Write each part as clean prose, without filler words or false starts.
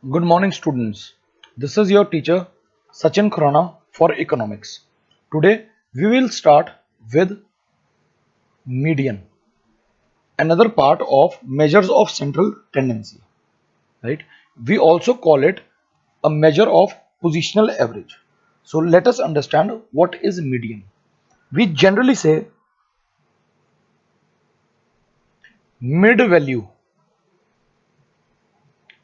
Good morning, students. This is your teacher Sachin Khurana for economics. Today we will start with median, another part of measures of central tendency. Right? We also call it a measure of positional average. So let us understand what is median. We generally say mid value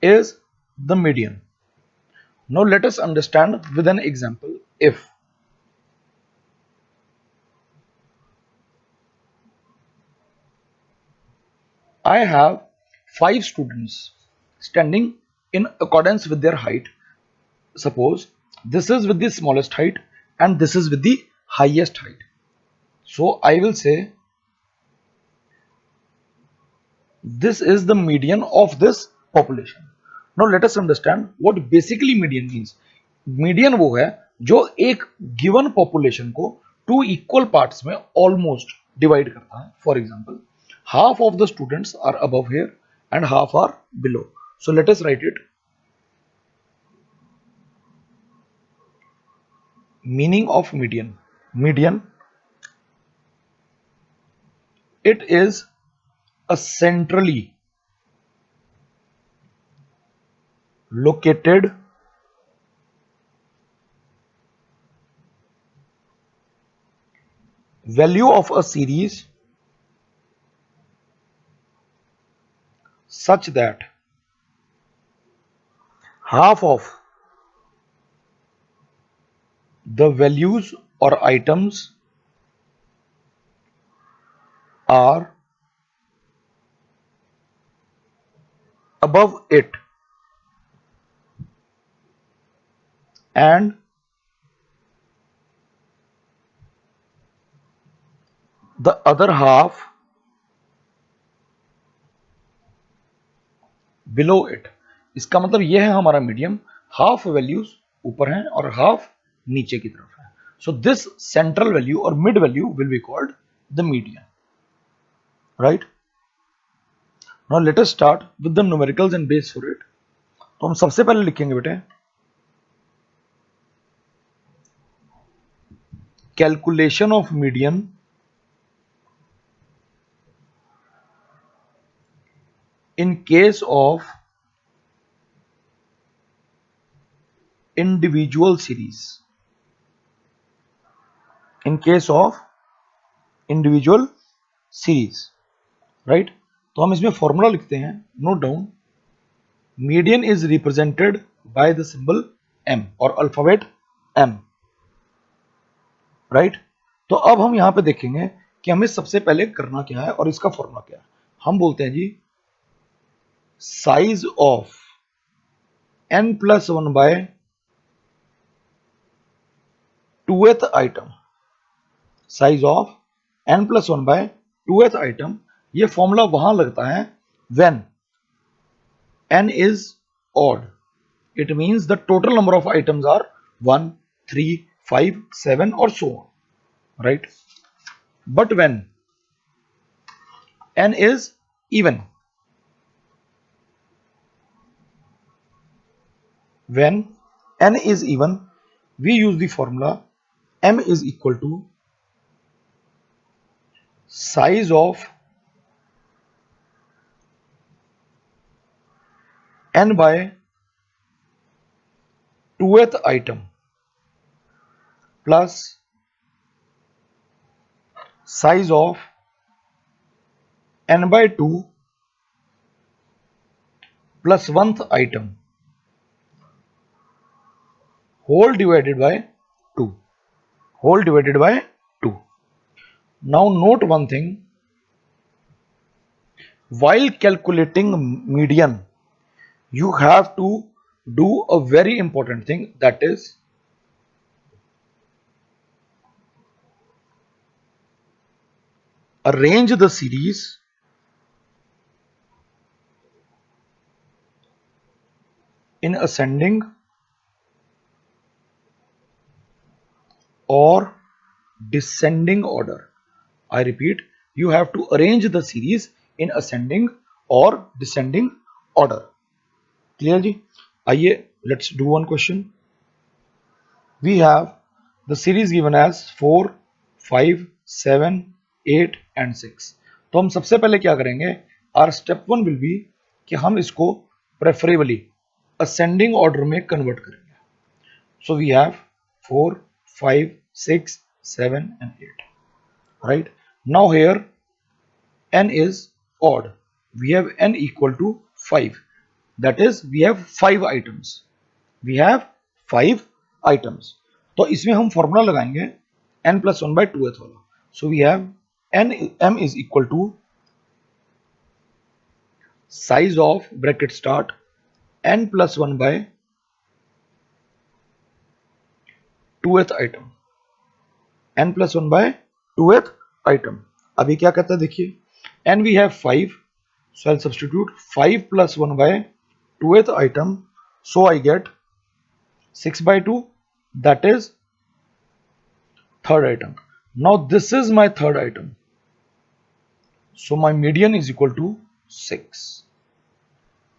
is the median. Now let us understand with an example. If I have 5 students standing in accordance with their height. Suppose this is with the smallest height and this is with the highest height. So I will say this is the median of this population. Now let us understand what basically median means. Median वो है जो एक given population को two equal parts में almost divide करता है. For example, half of the students are above here and half are below. So let us write it. Meaning of median. Median, it is a centrally located value of a series such that half of the values or items are above it and the other half below it. इसका मतलब यह है हमारा medium, half values ऊपर हैं और half नीचे की तरफ है. So this central value or mid value will be called the median. Right? Now let us start with the numericals and base for it. तो हम सबसे पहले लिखेंगे बेटे calculation of median in case of individual series. In case of individual series, right? तो हम इसमें formula लिखते हैं, note down. Median is represented by the symbol m और अल्फाबेट m, राइट? तो अब हम यहां पे देखेंगे कि हमें सबसे पहले करना क्या है और इसका फॉर्मूला क्या है. हम बोलते हैं जी size of n+1 by 2th item. Size of n+1 by 2th item. ये फॉर्मूला वहां लगता है when n is odd. It means the total number of items are 1, 3, 5, 7 or so on, right? But when n is even, when n is even, we use the formula m is equal to size of n by 2th item plus size of n by 2 plus 1th item whole divided by 2. Whole divided by 2. Now note one thing. While calculating median, you have to do a very important thing, that is arrange the series in ascending or descending order. I repeat, you have to arrange the series in ascending or descending order. Clear जी? आइए, let's do one question. We have the series given as 4, 5, 7, 8 and 6. तो हम सबसे पहले क्या करेंगे, our step 1 will be कि हम इसको preferably ascending order में convert करेंगे. So we have 4, 5, 6, 7 and 8. Right? Now here n is odd. We have n equal to 5. That is, we have 5 items. We have 5 items. तो इसमें हम formula लगाएंगे n plus 1 by 2th वाला. So we have m is equal to size of bracket start n plus 1 by 2th item. n plus 1 by 2th item. अभी क्या कहता है देखिए, n we have 5. So I'll substitute 5 plus 1 by 2th item. So I get 6 by 2, that is third item. Now this is my third item. So my median is equal to 6.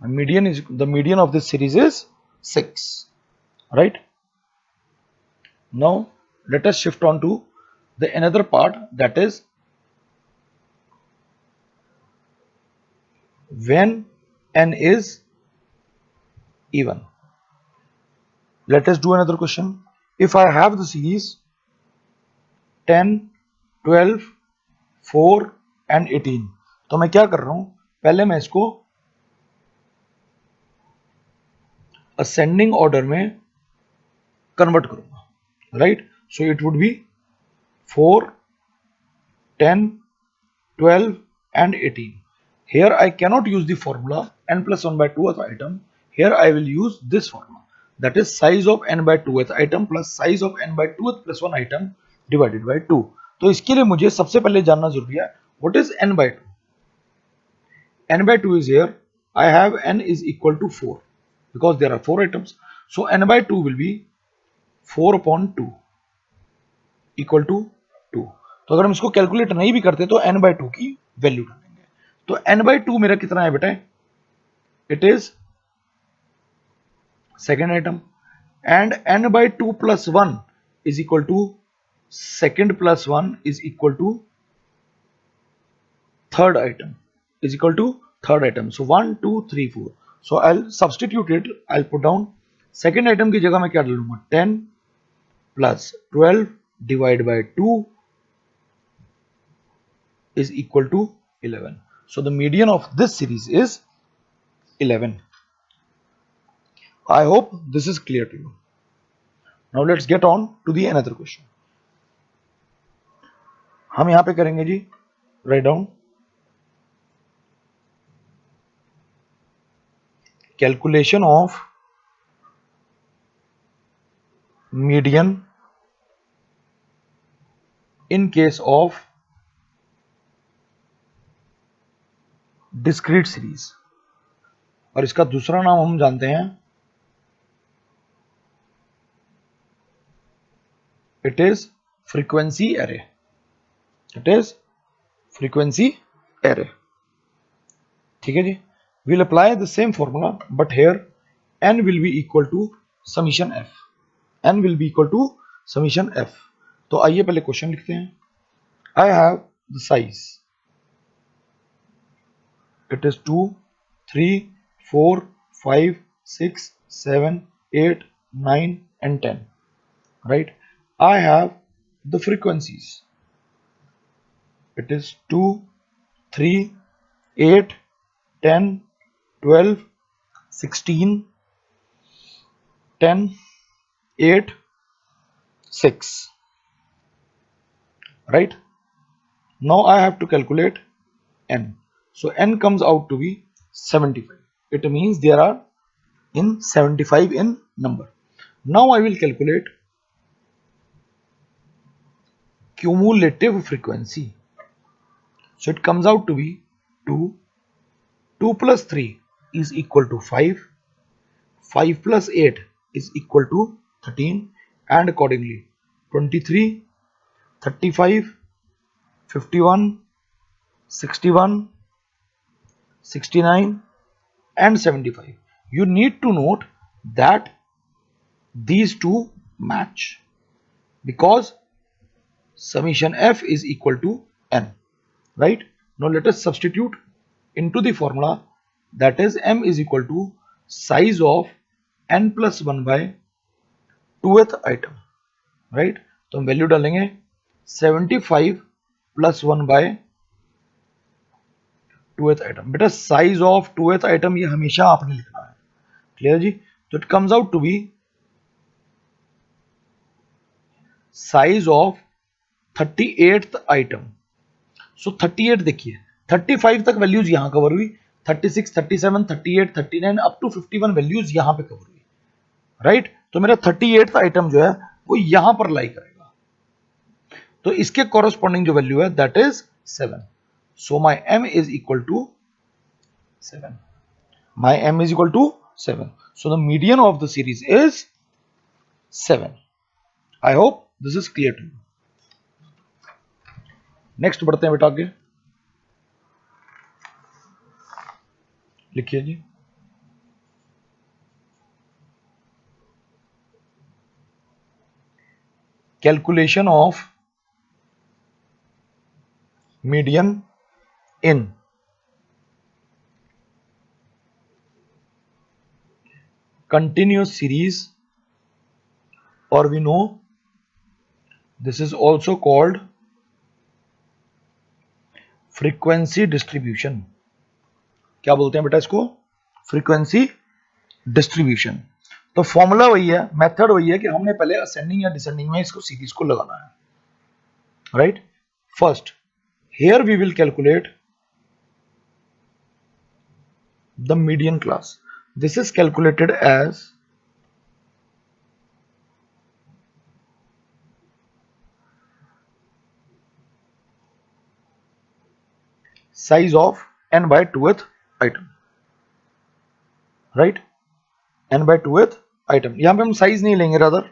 My median is, the median of this series is 6. Right? Now let us shift on to the another part, that is when n is even. Let us do another question. If I have the series 10, 12, 4 and 18, तो मैं क्या कर रहा हूं, पहले मैं इसको ascending order में convert करूंगा. Right? So it would be 4, 10, 12 and 18. Here I cannot use the formula n plus 1 by 2th item. Here I will use this formula, that is size of n by 2th item plus size of n by 2th plus 1 item divided by 2. तो इसके लिए मुझे सबसे पहले जानना जरूरी है, what is n by 2? n by 2 is here. I have n is equal to 4 because there are 4 items. So n by 2 will be 4 upon 2 equal to 2. तो अगर हम इसको कैलकुलेट नहीं भी करते तो n by 2 की वैल्यू डालेंगे. तो n by 2 मेरा कितना है बेटा? It is second item, and n by 2 plus 1 is equal to second plus 1 is equal to third item, is equal to third item. So 1, 2, 3, 4. So I'll substitute it. I'll put down second item की जगह मैं क्या डालूंगा, 10 plus 12 divided by 2 is equal to 11. So the median of this series is 11. I hope this is clear to you. Now let's get on to the another question. हम यहां पे करेंगे जी, write down calculation of median in case of discrete series, और इसका दूसरा नाम हम जानते हैं, it is frequency array. It is frequency array. ठीक है जी. We'll apply the same formula, but here n will be equal to summation f. n will be equal to summation f. तो आइए पहले क्वेश्चन लिखते हैं. I have the size. It is 2, 3, 4, 5, 6, 7, 8, 9 and 10. Right? I have the frequencies. It is 2, 3, 8, 10, 12, 16, 10, 8, 6. Right? Now I have to calculate n. So n comes out to be 75. It means there are in 75 in number. Now I will calculate cumulative frequency. So it comes out to be 2. 2 plus 3 is equal to 5. 5 plus 8 is equal to 13, and accordingly 23, 35, 51, 61, 69 and 75. You need to note that these two match because summation f is equal to n, right? Now let us substitute into the formula, that is m is equal to size of n plus 1 by 2th item, right? तो हम value डालेंगे 75 plus 1 by 2th item. बेटा size of 2th item ये हमेशा आपने लिखना है, clear जी? तो it comes out to be size of 38th item. So 38 देखिए 35 तक वैल्यूज यहां कवर हुई, 36, 37, 38, 39 अप टू 51 वैल्यूज यहां पे कवर हुई, राइट? तो मेरा 38th आइटम जो है वो यहां पर लाई करेगा, तो इसके कॉरेस्पॉन्डिंग जो वैल्यू है that is 7। So my m is equal to 7। My m is equal to 7. So the median of the series is 7. I hope this is clear to you. Next बढ़ते हैं बेटा आगे, लिखिए जी। Calculation of median in continuous series, or we know this is also called frequency distribution। क्या बोलते हैं बेटा इसको? Frequency distribution. तो फॉर्मूला वही है, मेथड वही है कि हमने पहले असेंडिंग या डिसेंडिंग में इसको सीरीज को लगाना है, right? First here we will calculate the median class. This is calculated as size of n by 2th item, right? n by 2th item। यहां पे हम साइज नहीं लेंगे, रादर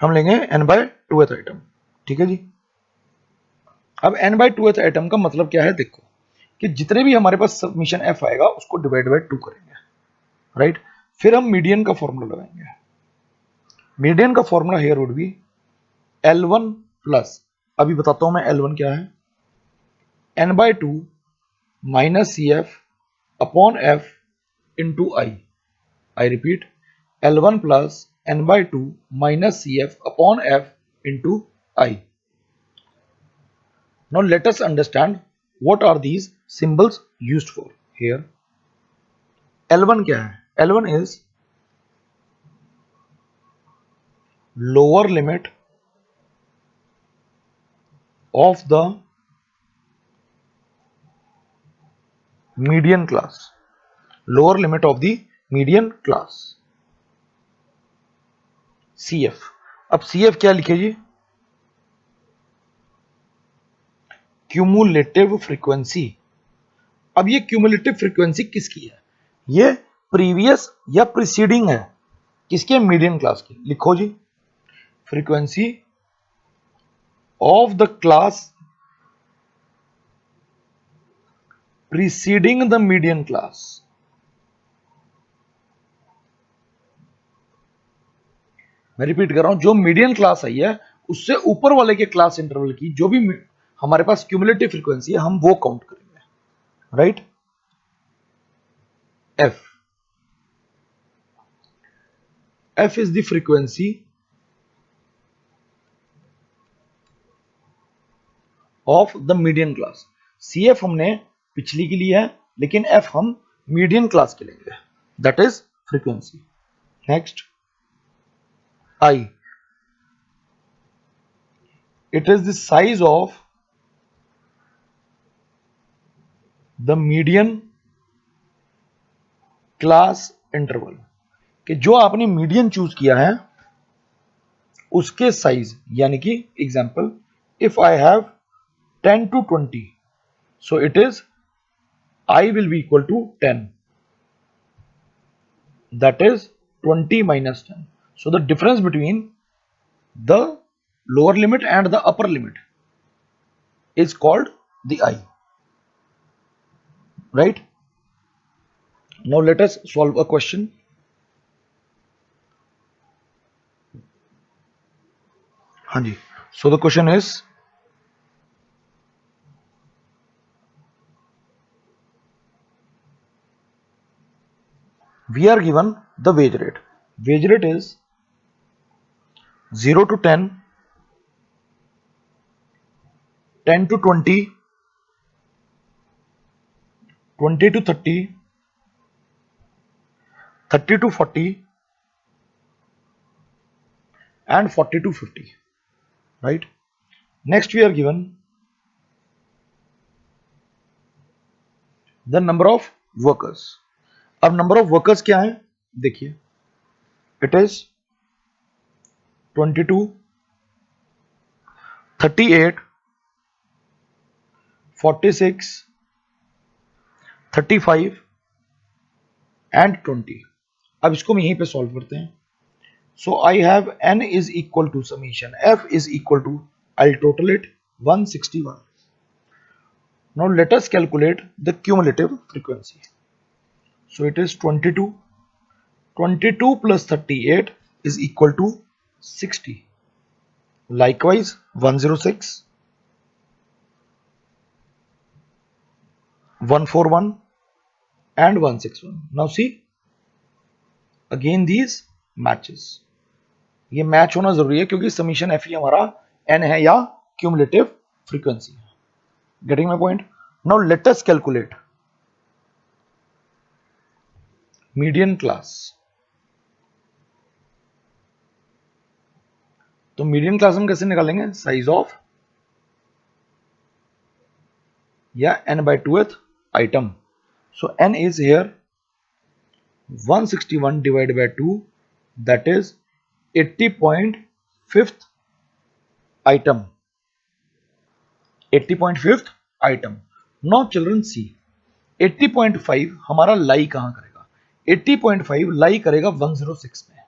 हम लेंगे n by 2th item, ठीक है जी? अब n by 2th item का मतलब क्या है? देखो कि जितने भी हमारे पास सबमिशन f आएगा उसको डिवाइड बाय 2 करेंगे, राइट? फिर हम मीडियन का फॉर्मूला लगाएंगे। मीडियन का formula here would be L1 plus, अभी बताता हूं मैं L1 क्या है, n by 2 minus CF upon F into I। I repeat L1 plus n by 2 minus CF upon F into I। Now let us understand what are these symbols used for here। L1 क्या है? L1 is lower limit of the median class, lower limit of the median class। CF, अब CF क्या लिखे जी? Cumulative frequency. अब ये cumulative frequency किसकी है? ये प्रीवियस या प्रीसीडिंग है, किसके? मीडियन क्लास की। लिखो जी, frequency of the class preceding the median class. मैं रिपीट कर रहा हूं, जो मीडियन क्लास आई है उससे ऊपर वाले के क्लास इंटरवल की जो भी हमारे पास क्यूमुलेटिव फ्रीक्वेंसी है हम वो काउंट करेंगे, right? F, F is the frequency of the median class. C F हमने पिछली की ली है, लेकिन एफ हम मीडियन क्लास के लेंगे, that is frequency. Next I, it is the size of the median class interval, कि जो आपने मीडियन चूज किया है उसके साइज, यानी कि example if I have 10 to 20, so it is I will be equal to 10, that is 20 minus 10। so the difference between the lower limit and the upper limit is called the I, right? Now let us solve a question। हाँ जी, so the question is we are given the wage rate. Wage rate is 0 to 10, 10 to 20, 20 to 30, 30 to 40 and 40 to 50, right? Next we are given the number of workers. अब number of workers क्या है देखिए, it is 22, 38, 46, 35 and 20. अब इसको हम यहीं पे solve करते हैं. So I have n is equal to summation f is equal to, I'll total it 161. Now let us calculate the cumulative frequency. So it is 22. 22 plus 38 is equal to 60. Likewise 106, 141 and 161. Now see, again these matches. ये match होना जरूरी है क्योंकि summation F ही हमारा N है या cumulative frequency है. Getting my point? Now let us calculate median class. तो मीडियन क्लास हम कैसे निकालेंगे? साइज ऑफ या n by 2th item. So n is here 161 divided by 2, that is 80.5th item. 80.5th item. Now children see 80.5 हमारा लाई कहां करेगा? 80.5 लाई करेगा 106 में.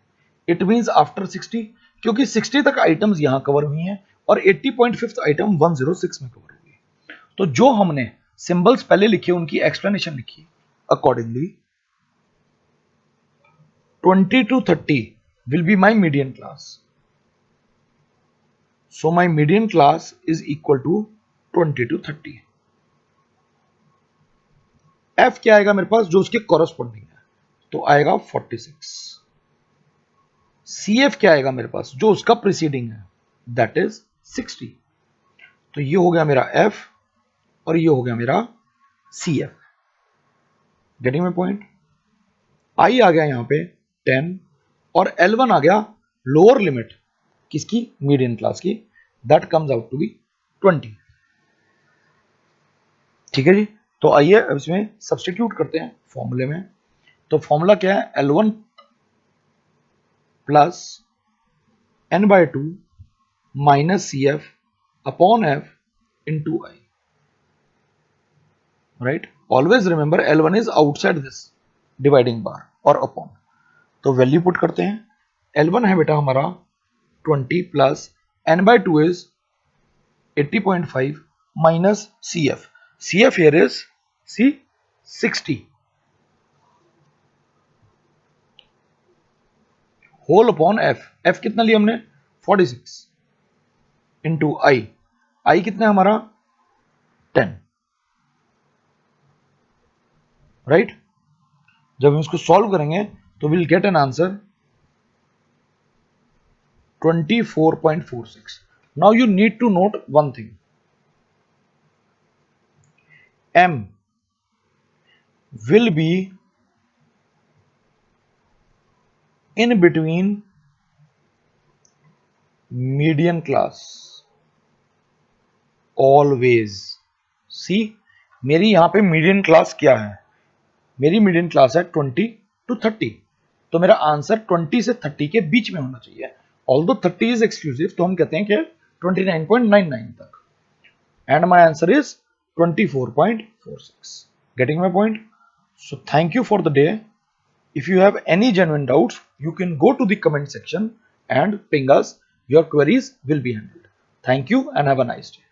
इट मींस आफ्टर 60, क्योंकि 60 तक आइटम्स यहां कवर हुई हैं और 80.5th आइटम 106 में कवर हुई. तो जो हमने सिंबल्स पहले लिखे उनकी एक्सप्लेनेशन लिखी. Accordingly 20 to 30 will be my median class. So my median class is equal to 20 to 30. F क्या आएगा मेरे पास जो उसके कॉरस्पॉन्डिंग है? तो आएगा 46. CF क्या आएगा मेरे पास जो उसका प्रीसीडिंग है? That is 60. तो ये हो गया मेरा F और ये हो गया मेरा CF. Getting my point? I आ गया यहां पे 10 और L1 आ गया लोअर लिमिट किसकी? मीडियन क्लास की. That comes out to be 20. ठीक है जी. तो आइए अब इसमें सब्स्टिट्यूट करते हैं फॉर्मूले में. तो फॉर्मूला क्या है? L1 plus n by 2 minus CF upon F into I. Right? Always remember L1 is outside this dividing bar और अपॉन. तो वैल्यू पुट करते हैं. L1 है बेटा हमारा 20 plus n by 2 is 80.5 minus CF. CF here is C 60 whole upon F. F कितना लिया हमने? 46 इंटू I कितना है हमारा? 10. राइट? जब हम इसको सॉल्व करेंगे तो will get an answer 24.46. Now you need to note one thing. M will be in between median class always. See, मेरी यहां पे मीडियन क्लास क्या है? मेरी मीडियन क्लास है 20 to 30. तो मेरा आंसर 20 से 30 के बीच में होना चाहिए. ऑल्दो 30 इज एक्सक्लूसिव तो हम कहते हैं कि 29.99 तक. And my answer is 24.46. Getting my point? So thank you for the day. If you have any genuine doubts, you can go to the comment section and ping us. Your queries will be handled. Thank you and have a nice day.